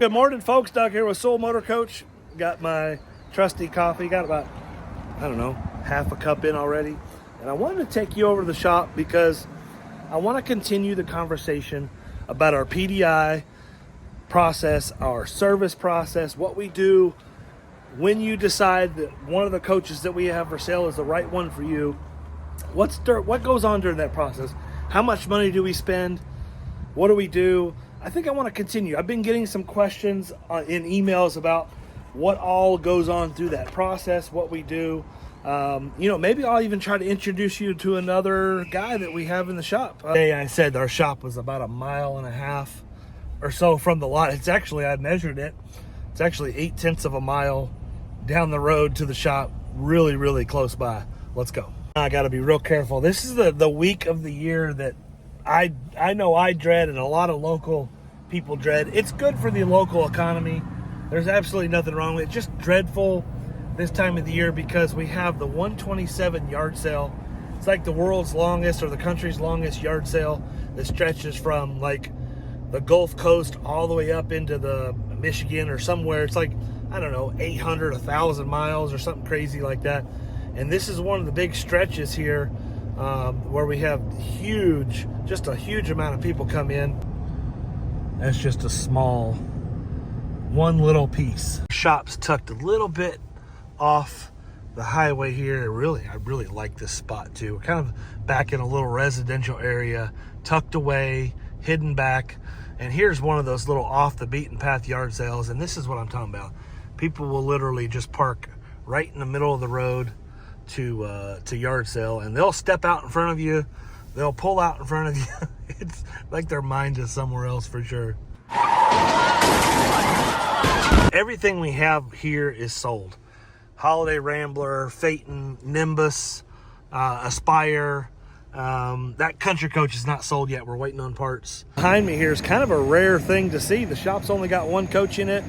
Good morning, folks. Doug here with Sewell Motor Coach. Got my trusty coffee. Got about, half a cup in already. And I wanted to take you over to the shop because I want to continue the conversation about our PDI process, our service process, what we do when you decide that one of the coaches that we have for sale is the right one for you. What goes on during that process? How much money do we spend? What do we do? I think I want to continue. I've been getting some questions in emails about what all goes on through that process, what we do. Maybe I'll even try to introduce you to another guy that we have in the shop. Today I said our shop was about 1.5 miles or so from the lot. It's actually, I measured it. It's actually 0.8 of a mile down the road to the shop. Really, really close by. Let's go. I got to be real careful. This is the week of the year that I know I dread and a lot of local people dread. It's good for the local economy. There's absolutely nothing wrong with it. Just dreadful this time of the year because we have the 127 yard sale. It's like the world's longest or the country's longest yard sale that stretches from like the Gulf Coast all the way up into the Michigan or somewhere. It's like, 800, 1,000 miles or something crazy like that. And this is one of the big stretches here where we have just a huge amount of people come in. That's just a small, one little piece. Shop's tucked a little bit off the highway here. I really like this spot too. We're kind of back in a little residential area, tucked away, hidden back. And here's one of those little off the beaten path yard sales. And this is what I'm talking about. People will literally just park right in the middle of the road to yard sale, and they'll step out in front of you. They'll pull out in front of you. It's like their mind is somewhere else for sure. Everything we have here is sold. Holiday Rambler, Phaeton, Nimbus, Aspire. That Country Coach is not sold yet. We're waiting on parts. Behind me here is kind of a rare thing to see. The shop's only got one coach in it.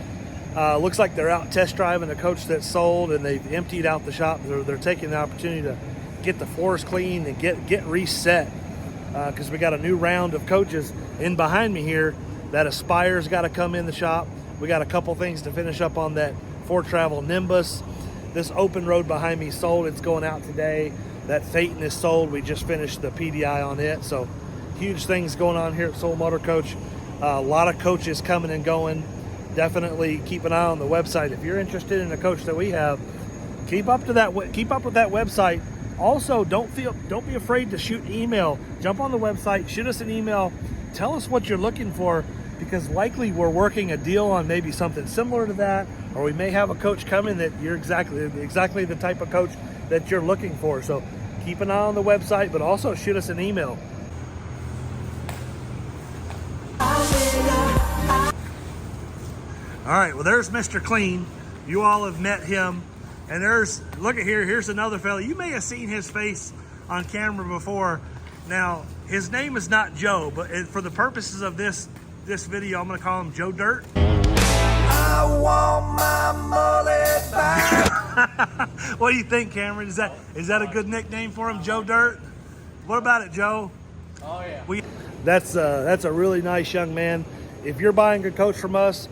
Looks like they're out test driving a coach that's sold, and they've emptied out the shop. They're taking the opportunity to get the floors clean and get reset because we got a new round of coaches in behind me here. That Aspire's got to come in the shop. We got a couple things to finish up on that Ford Travel Nimbus. This open road behind me sold. It's going out today. That Phaeton is sold. We just finished the PDI on it. So huge things going on here at Sewell Motor Coach. A lot of coaches coming and going. Definitely keep an eye on the website. If you're interested in a coach that we have, keep up with that website. Also, don't be afraid to shoot email. Jump on the website, shoot us an email, tell us what you're looking for, because likely we're working a deal on maybe something similar to that, or we may have a coach coming that you're exactly the type of coach that you're looking for. So keep an eye on the website, but also shoot us an email. All right, well, there's Mr. Clean. You all have met him. And look at here, here's another fella. You may have seen his face on camera before. Now, his name is not Joe, but for the purposes of this video, I'm gonna call him Joe Dirt. I want my mullet back. What do you think, Cameron? Is that a good nickname for him, Joe Dirt? What about it, Joe? Oh yeah. That's a really nice young man. If you're buying a coach from us,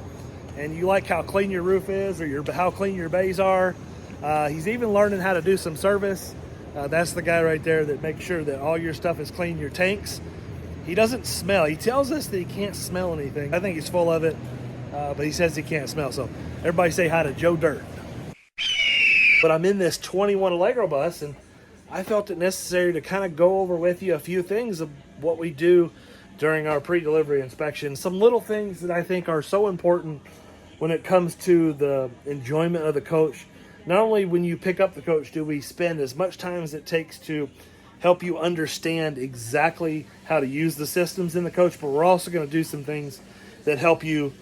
and you like how clean your roof is or how clean your bays are, he's even learning how to do some service. That's the guy right there that makes sure that all your stuff is clean, your tanks. He doesn't smell. He tells us that he can't smell anything. I think he's full of it, but he says he can't smell. So everybody say hi to Joe Dirt. But I'm in this 21 Allegro bus, and I felt it necessary to kind of go over with you a few things of what we do during our pre-delivery inspection. Some little things that I think are so important when it comes to the enjoyment of the coach. Not only when you pick up the coach do we spend as much time as it takes to help you understand exactly how to use the systems in the coach, but we're also going to do some things that help you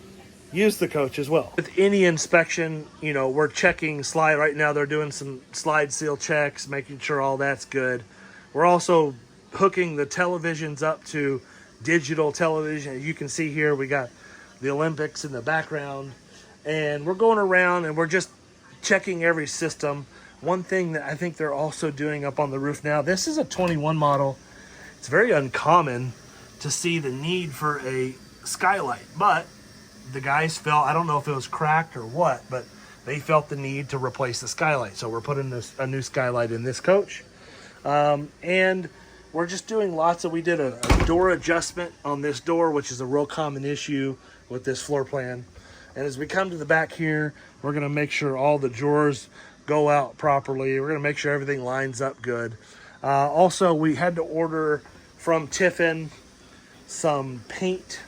use the coach as well. With any inspection, we're checking slide. Right now they're doing some slide seal checks, making sure all that's good. We're also hooking the televisions up to digital television. As you can see here, we got the Olympics in the background, and we're going around and we're just checking every system. One thing that I think they're also doing up on the roof now, this is a 21 model. It's very uncommon to see the need for a skylight, but the guys felt, I don't know if it was cracked or what, but they felt the need to replace the skylight. So we're putting a new skylight in this coach. And we're just doing we did a door adjustment on this door, which is a real common issue with this floor plan. And as we come to the back here, we're going to make sure all the drawers go out properly. We're going to make sure everything lines up good. Also, we had to order from Tiffin some paint,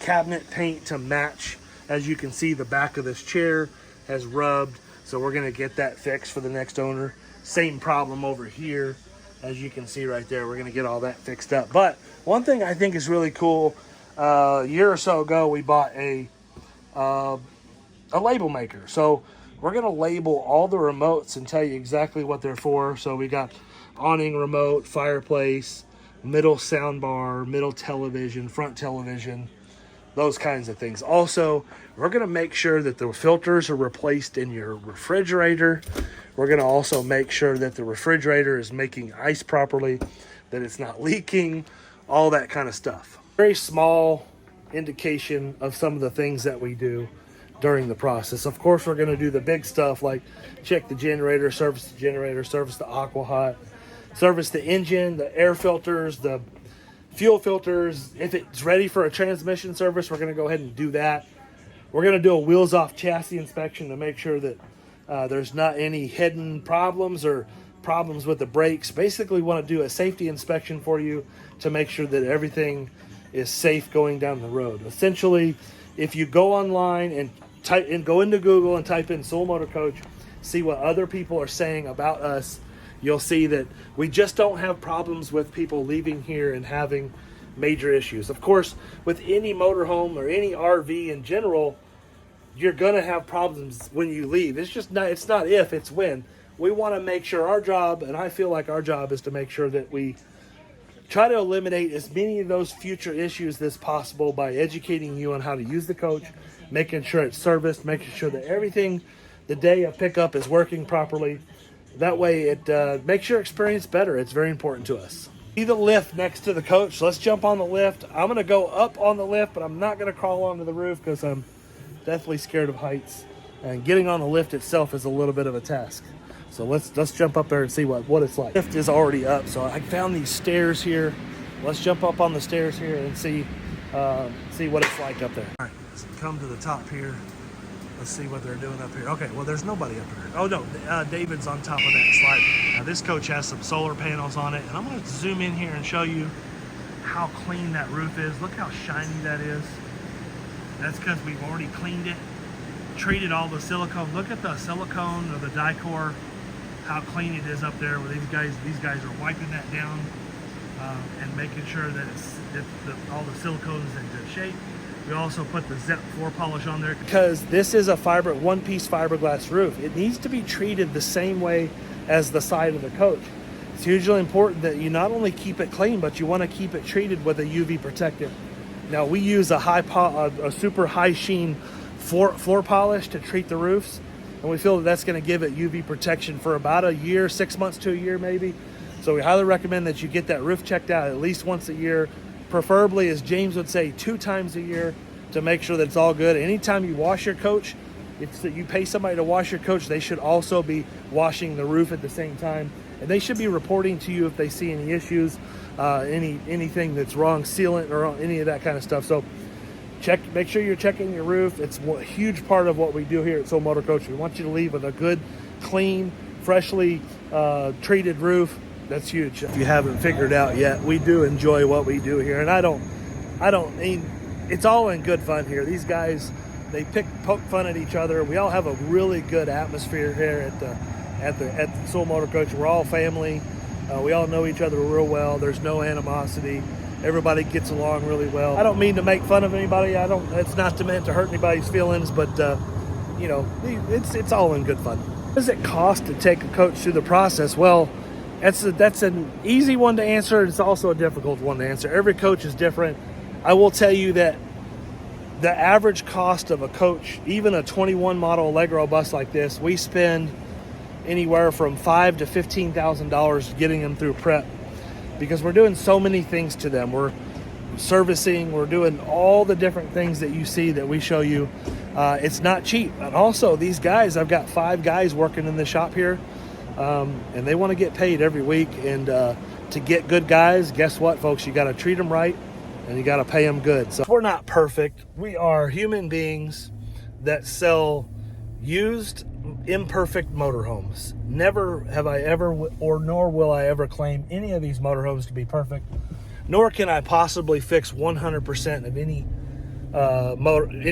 cabinet paint to match. As you can see, the back of this chair has rubbed, so we're going to get that fixed for the next owner. Same problem over here. As you can see right there, we're going to get all that fixed up. But one thing I think is really cool, a year or so ago, we bought a label maker. So we're going to label all the remotes and tell you exactly what they're for. So we got awning remote, fireplace, middle sound bar, middle television, front television, those kinds of things. Also, we're going to make sure that the filters are replaced in your refrigerator. We're going to also make sure that the refrigerator is making ice properly, that it's not leaking, all that kind of stuff. Very small indication of some of the things that we do during the process. Of course, we're going to do the big stuff like check the generator, service the aqua hot, service the engine, the air filters, the fuel filters. If it's ready for a transmission service, we're going to go ahead and do that. We're going to do a wheels off chassis inspection to make sure that there's not any hidden problems or problems with the brakes. Basically, want to do a safety inspection for you to make sure that everything is safe going down the road. Essentially, if you go online and go into Google and type in Sewell Motor Coach, see what other people are saying about us, you'll see that we just don't have problems with people leaving here and having major issues. Of course, with any motorhome or any RV in general, you're going to have problems when you leave. It's not if, it's when. We want to make sure our job, and I feel like our job is to make sure that we try to eliminate as many of those future issues as possible by educating you on how to use the coach, making sure it's serviced, making sure that everything the day of pickup is working properly. That way it makes your experience better. It's very important to us. See the lift next to the coach. Let's jump on the lift. I'm going to go up on the lift, but I'm not going to crawl onto the roof because I'm definitely scared of heights. And getting on the lift itself is a little bit of a task. So let's jump up there and see what it's like. The lift is already up, so I found these stairs here. Let's jump up on the stairs here and see what it's like up there. All right, let's come to the top here. Let's see what they're doing up here. Okay, well, there's nobody up here. Oh, no, David's on top of that slide. Now, this coach has some solar panels on it, and I'm going to zoom in here and show you how clean that roof is. Look how shiny that is. That's because we've already cleaned it, treated all the silicone. Look at the silicone or the Dicor, how clean it is up there. Where these guys are wiping that down and making sure that all the silicone is in good shape. We also put the Zep floor polish on there because this is a one-piece fiberglass roof. It needs to be treated the same way as the side of the coach. It's hugely important that you not only keep it clean, but you want to keep it treated with a UV protectant. Now, we use a super high sheen floor polish to treat the roofs, and we feel that that's going to give it UV protection for about a year, 6 months to a year maybe. So we highly recommend that you get that roof checked out at least once a year, preferably, as James would say, 2 times a year, to make sure that it's all good. Anytime you wash your coach, if you pay somebody to wash your coach, they should also be washing the roof at the same time, and they should be reporting to you if they see any issues, anything that's wrong, sealant or any of that kind of stuff. So make sure you're checking your roof. It's a huge part of what we do here at Sewell Motor Coach. We want you to leave with a good, clean, freshly treated roof. That's huge. If you haven't figured out yet, we do enjoy what we do here, and I don't mean, it's all in good fun here. These guys, they poke fun at each other. We all have a really good atmosphere here at the Sewell Motor Coach. We're all family. We all know each other real well. There's no animosity. Everybody gets along really well. I don't mean to make fun of anybody. It's not meant to hurt anybody's feelings, but it's all in good fun. What does it cost to take a coach through the process? Well, that's an easy one to answer. It's also a difficult one to answer. Every coach is different. I will tell you that the average cost of a coach, even a 21 model Allegro bus like this, we spend anywhere from $5,000 to $15,000 getting them through prep, because we're doing so many things to them. We're servicing, we're doing all the different things that you see that we show you. It's not cheap. And also these guys, I've got 5 guys working in the shop here, and they want to get paid every week. And to get good guys, guess what, folks? You got to treat them right, and you got to pay them good. So we're not perfect. We are human beings that sell used, imperfect motorhomes. Never have I ever, or nor will I ever claim any of these motorhomes to be perfect, nor can I possibly fix 100% of any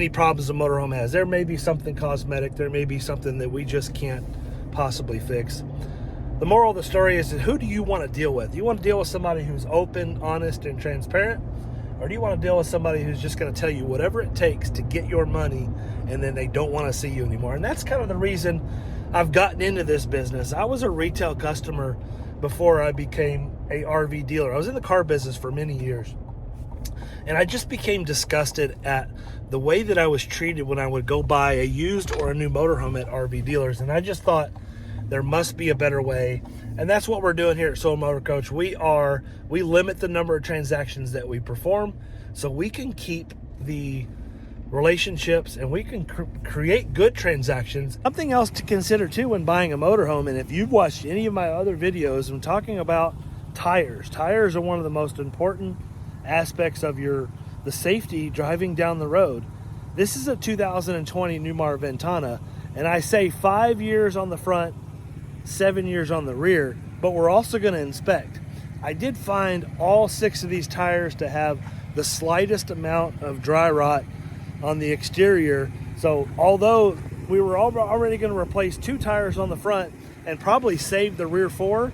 problems a motorhome has. There may be something cosmetic. There may be something that we just can't possibly fix. The moral of the story is, who do you want to deal with? Do you want to deal with somebody who's open, honest, and transparent? Or do you want to deal with somebody who's just going to tell you whatever it takes to get your money, and then they don't want to see you anymore? And that's kind of the reason I've gotten into this business. I was a retail customer before I became a RV dealer. I was in the car business for many years. And I just became disgusted at the way that I was treated when I would go buy a used or a new motorhome at RV dealers. And I just thought there must be a better way. And that's what we're doing here at Sewell Motor Coach. We limit the number of transactions that we perform so we can keep the relationships and we can create good transactions. Something else to consider too when buying a motorhome, and if you've watched any of my other videos, I'm talking about tires. Tires are one of the most important aspects of the safety driving down the road. This is a 2020 Newmar Ventana, and I say 5 years on the front, 7 years on the rear, but we're also going to inspect. I did find all 6 of these tires to have the slightest amount of dry rot on the exterior. So although we were already going to replace 2 tires on the front and probably save the rear 4,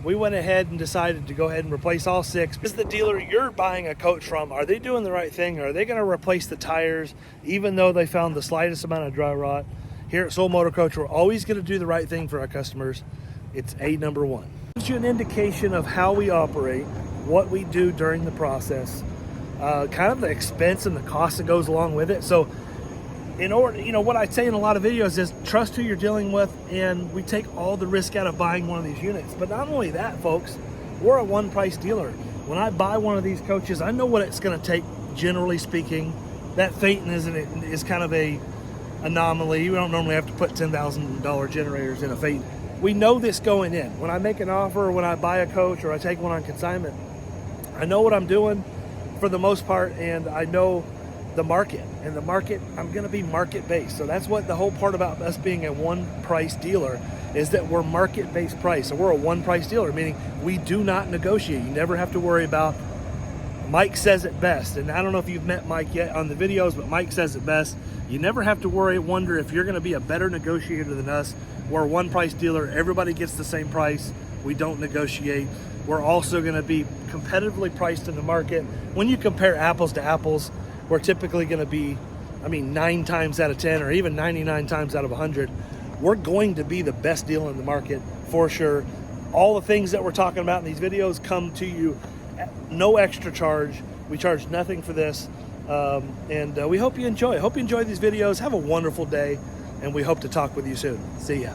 we went ahead and decided to go ahead and replace all 6. Is the dealer you're buying a coach from, are they doing the right thing? Are they going to replace the tires even though they found the slightest amount of dry rot? Here at Sewell Motor Coach, we're always going to do the right thing for our customers. It's number 1. Gives you an indication of how we operate, what we do during the process, kind of the expense and the cost that goes along with it. So in order, what I say in a lot of videos is trust who you're dealing with, and we take all the risk out of buying one of these units. But not only that, folks, we're a one-price dealer. When I buy one of these coaches, I know what it's going to take, generally speaking. That Phaeton is kind of a anomaly. We don't normally have to put $10,000 generators in a Phaeton. We know this going in. When I make an offer, or when I buy a coach, or I take one on consignment, I know what I'm doing for the most part, and I know the market. And the market, I'm going to be market-based. So that's what the whole part about us being a one-price dealer is, that we're market-based price. So we're a one-price dealer, meaning we do not negotiate. You never have to worry about. Mike says it best, and I don't know if you've met Mike yet on the videos, but Mike says it best. You never have to wonder if you're going to be a better negotiator than us. We're a one-price dealer. Everybody gets the same price. We don't negotiate. We're also going to be competitively priced in the market. When you compare apples to apples, we're typically going to be, 9 times out of 10, or even 99 times out of 100, we're going to be the best deal in the market for sure. All the things that we're talking about in these videos come to you at no extra charge. We charge nothing for this. And we hope you enjoy. Hope you enjoy these videos. Have a wonderful day, and we hope to talk with you soon. See ya.